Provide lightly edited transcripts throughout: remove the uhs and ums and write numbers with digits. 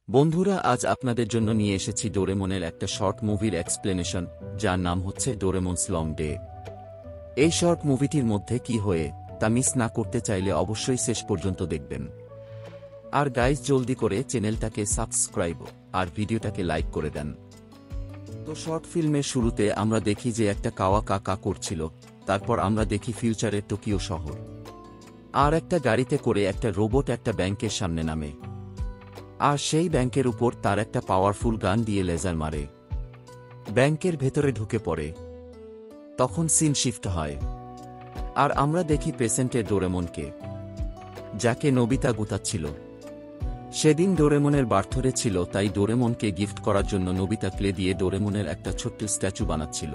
বন্ধুরা, আজ আপনাদের জন্য নিয়ে এসেছি ডোরেমনের একটা শর্ট মুভির এক্সপ্লেনেশন, যার নাম হচ্ছে ডোরেমনস লং ডে। এই শর্ট মুভিটির মধ্যে কি হয়ে তা মিস না করতে চাইলে অবশ্যই শেষ পর্যন্ত দেখবেন। আর গাইজ, জলদি করে চ্যানেলটাকে সাবস্ক্রাইব আর ভিডিওটাকে লাইক করে দেন। তো শর্ট ফিল্মের শুরুতে আমরা দেখি যে একটা কাওয়া কাকা করছিল। তারপর আমরা দেখি ফিউচারের টোকিও শহর, আর একটা গাড়িতে করে একটা রোবট একটা ব্যাংকের সামনে নামে, আর সেই ব্যাংকের উপর তার একটা পাওয়ারফুল গান দিয়ে লেজার মারে। ব্যাংকের ভেতরে ঢুকে পড়ে। তখন সিন শিফট হয়, আর আমরা দেখি প্রেসেন্টের ডোরেমনকে, যাকে নোবিতা গুতাচ্ছিল। সেদিন ডোরেমনের বার্থডে ছিল, তাই ডোরেমনকে গিফট করার জন্য নোবিতা ক্লে দিয়ে ডোরেমনের একটা ছোট্ট স্ট্যাচু বানাচ্ছিল।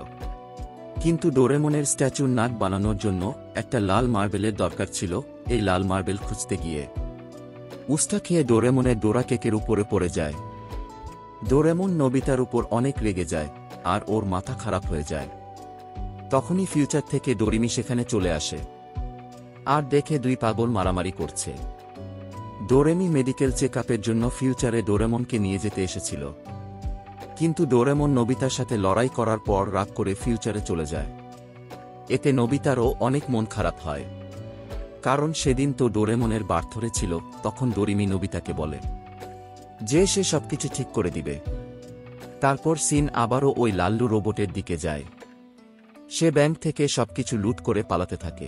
কিন্তু ডোরেমনের স্ট্যাচুর নাক বানানোর জন্য একটা লাল মার্বেলের দরকার ছিল। এই লাল মার্বেল খুঁজতে গিয়ে উস্টা খেয়ে ডোরেমনের ডোরা কেকের উপরে পড়ে যায়। ডোরেমন নোবিতার উপর অনেক রেগে যায়, আর ওর মাথা খারাপ হয়ে যায়। তখনই ফিউচার থেকে ডোরিমি সেখানে চলে আসে, আর দেখে দুই পাগল মারামারি করছে। ডোরেমি মেডিকেল চেক আপের জন্য ফিউচারে ডোরেমনকে নিয়ে যেতে এসেছিল, কিন্তু ডোরেমন নোবিতার সাথে লড়াই করার পর রাগ করে ফিউচারে চলে যায়। এতে নোবিতারও অনেক মন খারাপ হয়, কারণ সেদিন তো ডোরেমনের বার্থডে ছিল। তখন ডোরিমি নোবিতাকে বলে যে সে সবকিছু ঠিক করে দিবে। তারপর সিন আবারও ওই লাল্লু রোবটের দিকে যায়। সে ব্যাংক থেকে সবকিছু লুট করে পালাতে থাকে।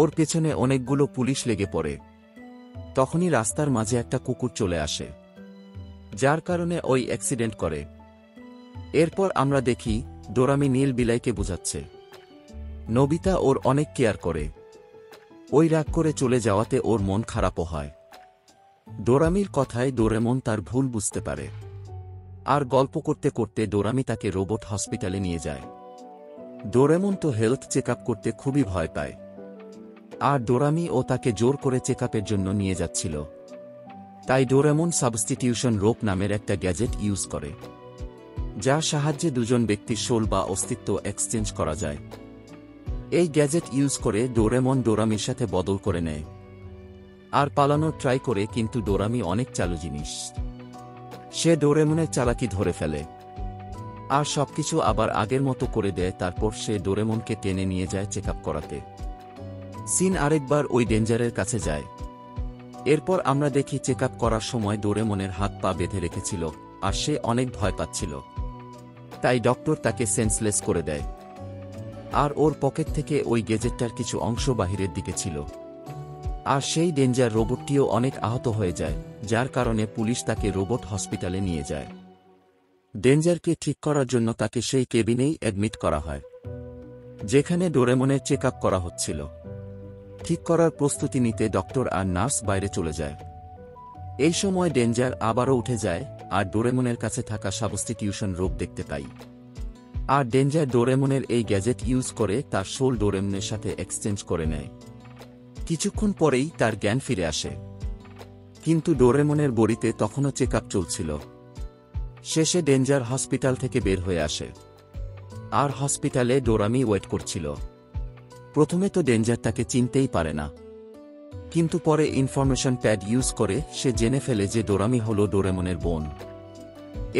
ওর পেছনে অনেকগুলো পুলিশ লেগে পড়ে। তখনই রাস্তার মাঝে একটা কুকুর চলে আসে, যার কারণে ওই অ্যাক্সিডেন্ট করে। এরপর আমরা দেখি ডোরামি নীল বিলাইকে বোঝাচ্ছে। নোবিতা ওর অনেক কেয়ার করে। ওই রাগ করে চলে যাওয়াতে ওর মন খারাপও হয়। ডোরামির কথায় ডোরেমন তার ভুল বুঝতে পারে, আর গল্প করতে করতে ডোরামি তাকে রোবট হসপিটালে নিয়ে যায়। ডোরেমন তো হেলথ চেক করতে খুবই ভয় পায়, আর ডোরামি ও তাকে জোর করে চেক জন্য নিয়ে যাচ্ছিল। তাই ডোরেমন সাবস্টিটিউশন রোপ নামের একটা গ্যাজেট ইউজ করে, যার সাহায্যে দুজন ব্যক্তির সোল বা অস্তিত্ব এক্সচেঞ্জ করা যায়। এই গ্যাজেট ইউজ করে ডোরেমন ডোরামির সাথে বদল করে নেয় আর পালানোর ট্রাই করে, কিন্তু ডোরামি অনেক চালু জিনিস। সে ডোরেমনের চালাকি ধরে ফেলে আর সবকিছু আবার আগের মতো করে দেয়। তারপর সে ডোরেমনকে টেনে নিয়ে যায় চেক আপ করাতে। সিন আরেকবার ওই ডেঞ্জারের কাছে যায়। এরপর আমরা দেখি চেক আপ করার সময় ডোরেমনের হাত পা বেঁধে রেখেছিল, আর সে অনেক ভয় পাচ্ছিল। তাই ডক্টর তাকে সেন্সলেস করে দেয়, আর ওর পকেট থেকে ওই গেজেটটার কিছু অংশ বাহিরের দিকে ছিল। আর সেই ডেঞ্জার রোবটটিও অনেক আহত হয়ে যায়, যার কারণে পুলিশ তাকে রোবট হসপিটালে নিয়ে যায়। ডেঞ্জারকে ঠিক করার জন্য তাকে সেই কেবিনেই অ্যাডমিট করা হয়, যেখানে ডোরেমনের চেক আপ করা হচ্ছিল। ঠিক করার প্রস্তুতি নিতে ডক্টর আর নার্স বাইরে চলে যায়। এই সময় ডেঞ্জার আবারও উঠে যায়, আর ডোরেমনের কাছে থাকা সাবস্টিটিউশন রোপ দেখতে পাই। আর ডেঞ্জার ডোরেমনের এই গ্যাজেট ইউজ করে তার সোল ডোরেমনের সাথে এক্সচেঞ্জ করে নেয়। কিছুক্ষণ পরেই তার জ্ঞান ফিরে আসে, কিন্তু ডোরেমনের বডিতে তখনও চেক আপ চলছিল। শেষে ডেঞ্জার হসপিটাল থেকে বের হয়ে আসে, আর হসপিটালে ডোরামি ওয়েট করছিল। প্রথমে তো ডেঞ্জার তাকে চিনতেই পারে না, কিন্তু পরে ইনফরমেশন প্যাড ইউজ করে সে জেনে ফেলে যে ডোরামি হল ডোরেমনের বোন।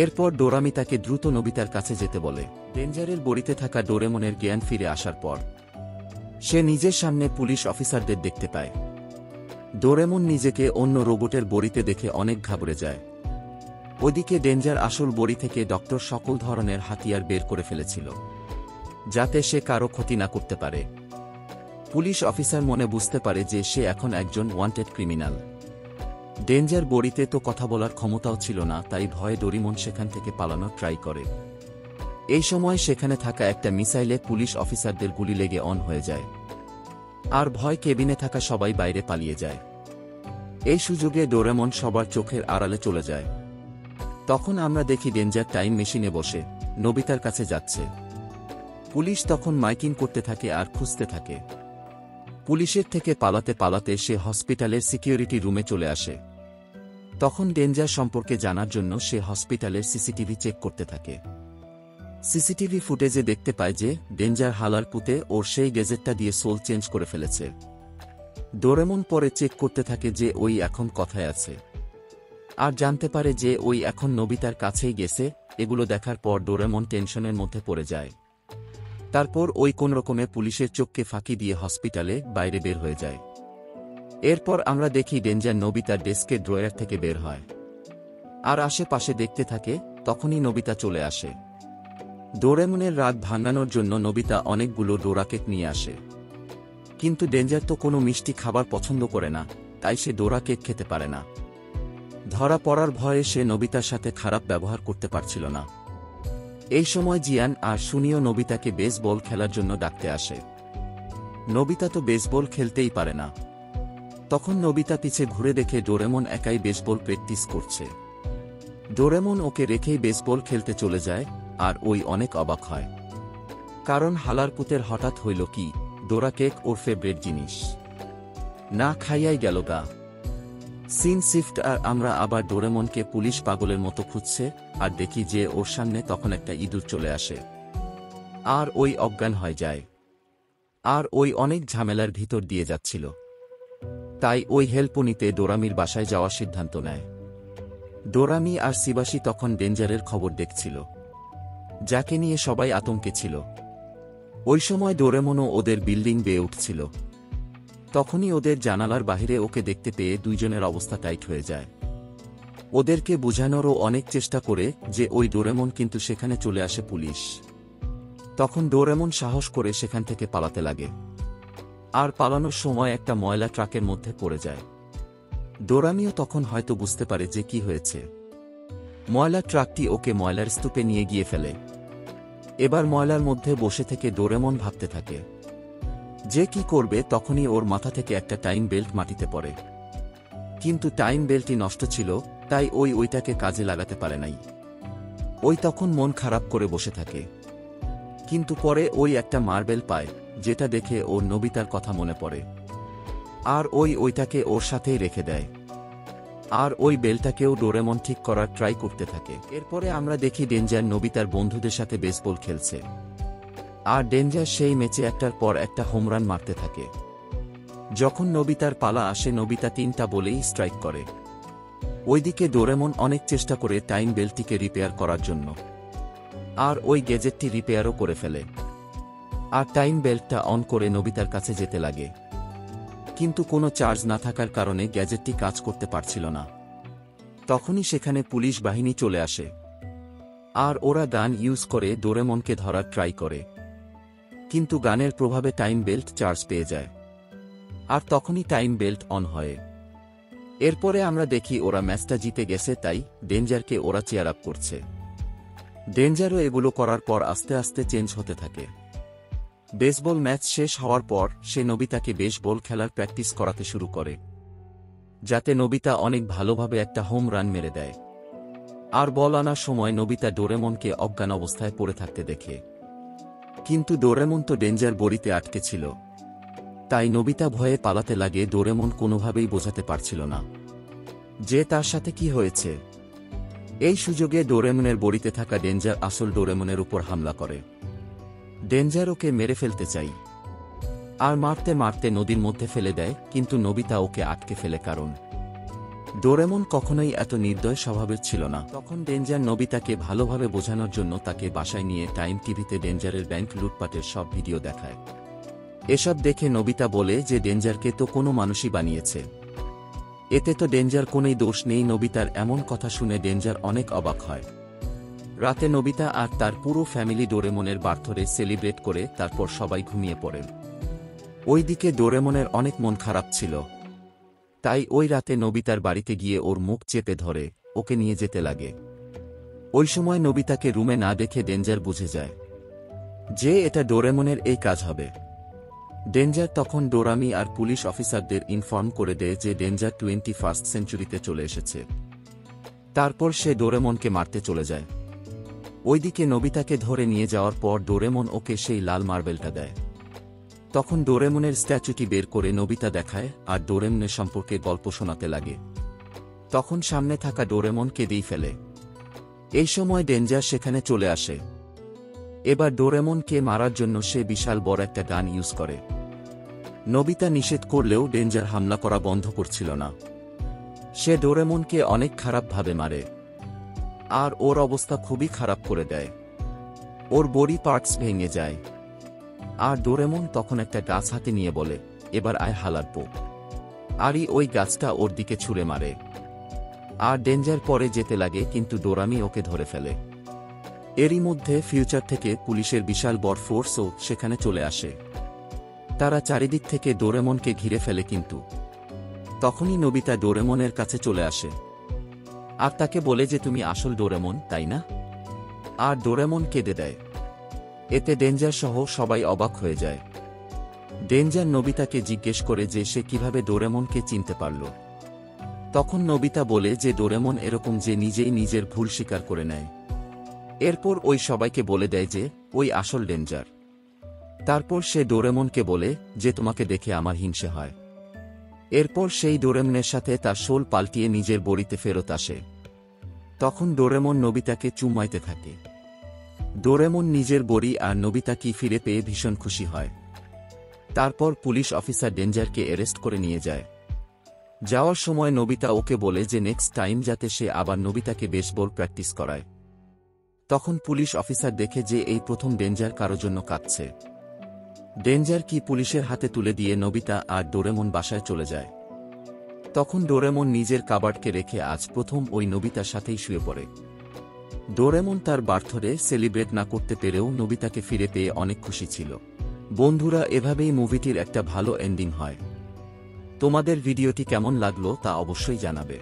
এরপর ডোরামি তাকে দ্রুত নোবিতার কাছে যেতে বলে। ডেঞ্জারের বডিতে থাকা ডোরেমনের জ্ঞান ফিরে আসার পর সে নিজের সামনে পুলিশ অফিসারদের দেখতে পায়। ডোরেমন নিজেকে অন্য রোবটের বডিতে দেখে অনেক ঘাবড়ে যায়। ওদিকে ডেঞ্জার আসল বডি থেকে ডক্টর সকল ধরনের হাতিয়ার বের করে ফেলেছিল, যাতে সে কারো ক্ষতি না করতে পারে। পুলিশ অফিসার মনে বুঝতে পারে যে সে এখন একজন ওয়ান্টেড ক্রিমিনাল। ডেঞ্জার বডিতে তো কথা বলার ক্ষমতাও ছিল না, তাই ভয়ে ডোরিমন সেখান থেকে পালানোর ট্রাই করে। এই সময় সেখানে থাকা একটা মিসাইলে পুলিশ অফিসারদের গুলি লেগে অন হয়ে যায়, আর ভয় কেবিনে থাকা সবাই বাইরে পালিয়ে যায়। এই সুযোগে ডোরেমন সবার চোখের আড়ালে চলে যায়। তখন আমরা দেখি ডেঞ্জার টাইম মেশিনে বসে নোবিতার কাছে যাচ্ছে। পুলিশ তখন মাইকিং করতে থাকে আর খুঁজতে থাকে। পুলিশের থেকে পালাতে পালাতে সে হসপিটালের সিকিউরিটি রুমে চলে আসে। তখন ডেঞ্জার সম্পর্কে জানার জন্য সে হসপিটালের সিসিটিভি চেক করতে থাকে। সিসিটিভি ফুটেজে দেখতে পায় যে ডেঞ্জার হালার পুঁতে ওর সেই গেজেটটা দিয়ে সোল চেঞ্জ করে ফেলেছে। ডোরেমন পরে চেক করতে থাকে যে ওই এখন কথায় আছে, আর জানতে পারে যে ওই এখন নোবিতার কাছেই গেছে। এগুলো দেখার পর ডোরেমন টেনশনের মধ্যে পড়ে যায়। তারপর ওই কোনরকমে পুলিশের চোখকে ফাঁকি দিয়ে হসপিটালে বাইরে বের হয়ে যায়। এরপর আমরা দেখি ডেঞ্জার নোবিতার ডেস্কের ড্রয়ার থেকে বের হয় আর আশেপাশে দেখতে থাকে। তখনই নোবিতা চলে আসে। ডোরেমনের রাত ভাঙানোর জন্য নোবিতা অনেকগুলো ডোরা কেক নিয়ে আসে, কিন্তু ডেঞ্জার তো কোনো মিষ্টি খাবার পছন্দ করে না, তাই সে ডোরা কেক খেতে পারে না। ধরা পড়ার ভয়ে সে নোবিতার সাথে খারাপ ব্যবহার করতে পারছিল না। এই সময় জিয়ান আর সুনিও নোবিতাকে বেসবল খেলার জন্য ডাকতে আসে। নোবিতা তো বেসবল খেলতেই পারে না। তখন নোবিতা পিছে ঘুরে দেখে ডোরেমন একাই বেসবল প্র্যাকটিস করছে। ডোরেমন ওকে রেখেই বেসবল খেলতে চলে যায়, আর ওই অনেক অবাক হয়, কারণ হালার পুতের হঠাৎ হইল কি ডোরা কেক ওর ফেভারিট জিনিস, না খাইয়াই গেল গা। সিন শিফট আর আমরা আবার ডোরেমনকে পুলিশ পাগলের মতো খুঁজছে, আর দেখি যে ওর সামনে তখন একটা ইঁদুর চলে আসে আর ওই অজ্ঞান হয়ে যায়। আর ওই অনেক ঝামেলার ভিতর দিয়ে যাচ্ছিল, তাই ওই হেল্প নিতে ডোরামির বাসায় যাওয়ার সিদ্ধান্ত নেয়। ডোরামি আর শিবাশি তখন ডেঞ্জারের খবর দেখছিল, যাকে নিয়ে সবাই আতঙ্কে ছিল। ওই সময় ডোরেমনও ওদের বিল্ডিং বেয়ে উঠছিল। তখনই ওদের জানালার বাহিরে ওকে দেখতে পেয়ে দুইজনের অবস্থা টাইট হয়ে যায়। ওদেরকে বোঝানোরও অনেক চেষ্টা করে যে ওই ডোরেমন, কিন্তু সেখানে চলে আসে পুলিশ। তখন ডোরেমন সাহস করে সেখান থেকে পালাতে লাগে, আর পালানোর সময় একটা ময়লা ট্রাকের মধ্যে পড়ে যায়। ডোরামিও তখন হয়তো বুঝতে পারে যে কি হয়েছে। ময়লা ট্রাকটি ওকে ময়লার স্তূপে নিয়ে গিয়ে ফেলে। এবার ময়লার মধ্যে বসে থেকে ডোরেমন ভাবতে থাকে যে কি করবে। তখনই ওর মাথা থেকে একটা টাইম বেল্ট মাটিতে পড়ে, কিন্তু টাইম বেল্টটি নষ্ট ছিল, তাই ওইটাকে কাজে লাগাতে পারে নাই। ওই তখন মন খারাপ করে বসে থাকে, কিন্তু পরে ওই একটা মার্বেল পায়, যেটা দেখে ওর নোবিতার কথা মনে পড়ে, আর ওইটাকে ওর সাথেই রেখে দেয়। আর ওই বেলটাকেও ডোরেমন ঠিক করার ট্রাই করতে থাকে। এরপরে আমরা দেখি ডেঞ্জার নোবিতার বন্ধুদের সাথে বেসবল খেলছে, আর ডেঞ্জার সেই ম্যাচে একটার পর একটা হোমরান মারতে থাকে। যখন নোবিতার পালা আসে, নোবিতা 3টা বলেই স্ট্রাইক করে। ওইদিকে ডোরেমন অনেক চেষ্টা করে টাইম বেল্টটিকে রিপেয়ার করার জন্য, আর ওই গ্যাজেটটি রিপেয়ারও করে ফেলে। আর টাইম বেল্টটা অন করে নোবিতার কাছে যেতে লাগে, কিন্তু কোনো চার্জ না থাকার কারণে গ্যাজেটটি কাজ করতে পারছিল না। তখনই সেখানে পুলিশ বাহিনী চলে আসে, আর ওরা গান ইউজ করে ডোরেমনকে ধরার ট্রাই করে, কিন্তু গানের প্রভাবে টাইম বেল্ট চার্জ পেয়ে যায়, আর তখনই টাইম বেল্ট অন হয়। এরপরে আমরা দেখি ওরা ম্যাচটা জিতে গেছে, তাই ডেঞ্জারকে ওরা চেয়ার আপ করছে। ডেঞ্জারও এগুলো করার পর আস্তে আস্তে চেঞ্জ হতে থাকে। বেসবল ম্যাচ শেষ হওয়ার পর সে নোবিতাকে বেসবল খেলার প্র্যাকটিস করাতে শুরু করে, যাতে নোবিতা অনেক ভালোভাবে একটা হোম রান মেরে দেয়। আর বল আনার সময় নোবিতা ডোরেমনকে অজ্ঞান অবস্থায় পড়ে থাকতে দেখে, কিন্তু ডোরেমন তো ডেঞ্জার বড়িতে আটকে ছিল, তাই নোবিতা ভয়ে পালাতে লাগে। ডোরেমন কোনোভাবেই বোঝাতে পারছিল না যে তার সাথে কি হয়েছে। এই সুযোগে ডোরেমনের বড়িতে থাকা ডেঞ্জার আসল ডোরেমনের উপর হামলা করে। ডেঞ্জার ওকে মেরে ফেলতে চাই, আর মারতে মারতে নদীর মধ্যে ফেলে দেয়, কিন্তু নোবিতা ওকে আটকে ফেলে, কারণ ডোরেমন কখনোই এত নির্দয় স্বভাবের ছিল না। তখন ডেঞ্জার নোবিতাকে ভালোভাবে বোঝানোর জন্য তাকে বাসায় নিয়ে টাইম টিভিতে ডেঞ্জারের ব্যাংক লুটপাটের সব ভিডিও দেখায়। এসব দেখে নোবিতা বলে যে ডেঞ্জারকে তো কোনো মানুষই বানিয়েছে, এতে তো ডেঞ্জার কোনোই দোষ নেই। নোবিতার এমন কথা শুনে ডেঞ্জার অনেক অবাক হয়। রাতে নোবিতা আর তার পুরো ফ্যামিলি ডোরেমনের বার্থডে সেলিব্রেট করে তারপর সবাই ঘুমিয়ে পড়েন। ওইদিকে ডোরেমনের অনেক মন খারাপ ছিল, তাই ওই রাতে নোবিতার বাড়িতে গিয়ে ওর মুখ চেপে ধরে ওকে নিয়ে যেতে লাগে। ওই সময় নোবিতাকে রুমে না দেখে ডেঞ্জার বুঝে যায় যে এটা ডোরেমনের এই কাজ হবে। ডেঞ্জার তখন ডোরামি আর পুলিশ অফিসারদের ইনফর্ম করে দেয় যে ডেঞ্জার 21st সেঞ্চুরিতে চলে এসেছে। তারপর সে ডোরেমনকে মারতে চলে যায়। ওইদিকে নোবিতাকে ধরে নিয়ে যাওয়ার পর ডোরেমন ওকে সেই লাল মার্বেলটা দেয়। তখন ডোরেমনের স্ট্যাচুটি বের করে নোবিতা দেখায় আর ডোরেমনের সম্পর্কে গল্প শোনাতে লাগে। তখন সামনে থাকা ডোরেমন কেঁদেই ফেলে। এই সময় ডেঞ্জার সেখানে চলে আসে। এবার ডোরেমনকে মারার জন্য সে বিশাল বড় একটা গান ইউজ করে। নোবিতা নিষেধ করলেও ডেঞ্জার হামলা করা বন্ধ করছিল না। সে ডোরেমনকে অনেক খারাপভাবে মারে আর ওর অবস্থা খুবই খারাপ করে দেয়। ওর বডি পার্টস ভেঙে যায়। আর ডোরেমন তখন একটা গাছ হাতে নিয়ে বলে, এবার আয় হালারপো। আরই ওই গাছটা ওর দিকে ছুঁড়ে মারে। আর ডেঞ্জার পরে যেতে লাগে, কিন্তু ডোরামি ওকে ধরে ফেলে। এরই মধ্যে ফিউচার থেকে পুলিশের বিশাল বড় ফোর্সও সেখানে চলে আসে। তারা চারিদিক থেকে ডোরেমনকে ঘিরে ফেলে, কিন্তু তখনই নোবিতা ডোরেমনের কাছে চলে আসে আর তাকে বলে যে তুমি আসল ডোরেমন, তাই না? আর ডোরেমন কেঁদে দেয়। এতে ডেঞ্জার সহ সবাই অবাক হয়ে যায়। ডেঞ্জার নোবিতাকে জিজ্ঞেস করে যে সে কিভাবে ডোরেমনকে চিনতে পারল। তখন নোবিতা বলে যে ডোরেমন এরকম যে নিজেই নিজের ভুল স্বীকার করে নেয়। এরপর ওই সবাইকে বলে দেয় যে ওই আসল ডেঞ্জার। তারপর সে ডোরেমনকে বলে যে তোমাকে দেখে আমার হিংসে হয়। এরপর সেই ডোরেমনের সাথে তার শোল পাল্টিয়ে নিজের বড়িতে ফেরত আসে। তখন ডোরেমন নোবিতাকে চুমাইতে থাকে। ডোরেমন নিজের বড়ি আর নোবিতাকে ফিরে পেয়ে ভীষণ খুশি হয়। তারপর পুলিশ অফিসার ডেঞ্জারকে অ্যারেস্ট করে নিয়ে যায়। যাওয়ার সময় নোবিতা ওকে বলে যে নেক্সট টাইম যাতে সে আবার নোবিতাকে বেসবল প্র্যাকটিস করায়। তখন পুলিশ অফিসার দেখে যে এই প্রথম ডেঞ্জার কারো জন্য কাঁদছে। ডেঞ্জার কি পুলিশের হাতে তুলে দিয়ে নোবিতা আর ডোরেমন বাসায় চলে যায়। তখন ডোরেমন নিজের কাবার্ডকে রেখে আজ প্রথম ওই নোবিতার সাথেই শুয়ে পড়ে। ডোরেমন তার বার্থডে সেলিব্রেট না করতে পেরেও নোবিতাকে ফিরে পেয়ে অনেক খুশি ছিল। বন্ধুরা, এভাবেই মুভিটির একটা ভালো এন্ডিং হয়। তোমাদের ভিডিওটি কেমন লাগলো তা অবশ্যই জানাবে।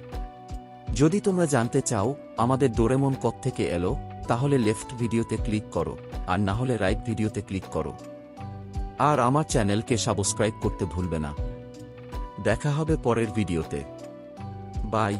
যদি তোমরা জানতে চাও আমাদের ডোরেমন কোত্থেকে এলো, তাহলে লেফট ভিডিওতে ক্লিক করো, আর না হলে রাইট ভিডিওতে ক্লিক করো। আর আমার চ্যানেলকে সাবস্ক্রাইব করতে ভুলবে না। দেখা হবে পরের ভিডিওতে। বাই।